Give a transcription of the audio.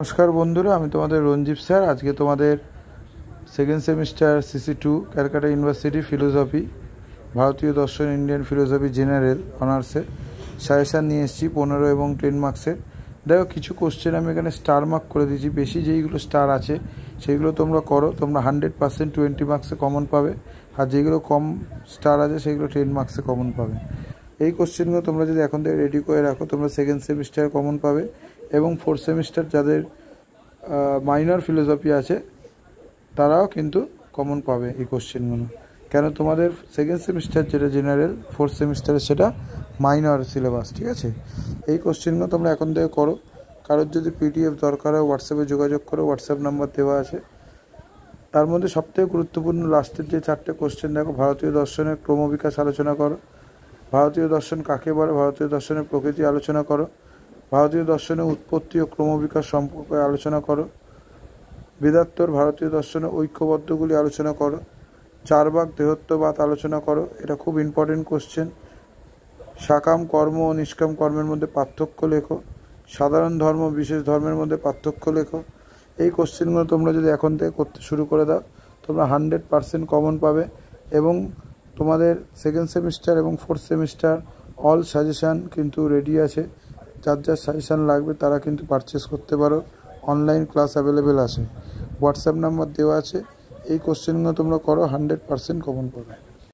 নমস্কার বন্ধুরা, আমি তোমাদের রঞ্জিত স্যার। আজকে তোমাদের second semester CC2 Calcutta university philosophy, ভারতীয় দর্শন, ইন্ডিয়ান ফিলোসফি জেনারেল অনার্সের সাজেশান নিয়ে এসেছি 15 এবং 10 মার্কসের। দেখো, কিছু কোশ্চেন আমি এখানে স্টার মার্ক করে দিয়েছি। বেশি যেইগুলো স্টার আছে সেইগুলো তোমরা করো, তোমরা 100% 20 মার্কসে কমন পাবে। আর যেগুলো কম স্টার আছে সেগুলো 10 মার্কসে কমন পাবে। এই কোশ্চেনগুলো তোমরা যদি এখন থেকে রেডি করে রাখো, তোমরা সেকেন্ড সেমিস্টার কমন পাবে এবং ফোর্থ সেমিস্টার যাদের মাইনর ফিলোসফি আছে তারাও কিন্তু কমন পাবে এই কোশ্চেনগুলো। কেন, তোমাদের সেকেন্ড সেমিস্টার যেটা জেনারেল, ফোর্থ সেমিস্টারে সেটা মাইনর সিলেবাস, ঠিক আছে? এই কোশ্চেনগুলো তোমরা এখন থেকে করো। কারোর যদি PDF দরকার হয় হোয়াটসঅ্যাপে যোগাযোগ করো, হোয়াটসঅ্যাপ নাম্বার দেওয়া আছে। তার মধ্যে সবথেকে গুরুত্বপূর্ণ লাস্টের যে 4টে কোশ্চেন দেখো। ভারতীয় দর্শনের ক্রমবিকাশ আলোচনা করো, ভারতীয় দর্শন কাকে বলে, ভারতীয় দর্শনের প্রকৃতি আলোচনা করো, ভারতীয় দর্শনের উৎপত্তি ও ক্রমবিকাশ সম্পর্কে আলোচনা করো, বেদাত্তর ভারতীয় দর্শনের ঐক্যবদ্ধগুলি আলোচনা করো, চারবাক দেহত্ববাদ আলোচনা করো, এটা খুব ইম্পর্টেন্ট কোশ্চেন। সাকাম কর্ম ও নিষ্কাম কর্মের মধ্যে পার্থক্য লেখো, সাধারণ ধর্ম বিশেষ ধর্মের মধ্যে পার্থক্য লেখো। এই কোশ্চেনগুলো তোমরা যদি এখন থেকে করতে শুরু করে দাও, তোমরা 100% কমন পাবে। এবং তোমাদের সেকেন্ড সেমিস্টার এবং ফোর্থ সেমিস্টার অল সাজেশান কিন্তু রেডি আছে। যার যার সাজেশান লাগবে তারা কিন্তু পারচেস করতে পারো। অনলাইন ক্লাস অ্যাভেলেবেল আছে, হোয়াটসঅ্যাপ নাম্বার দেওয়া আছে। এই কোশ্চেনগুলো তোমরা করো, 100% কমন পাবে।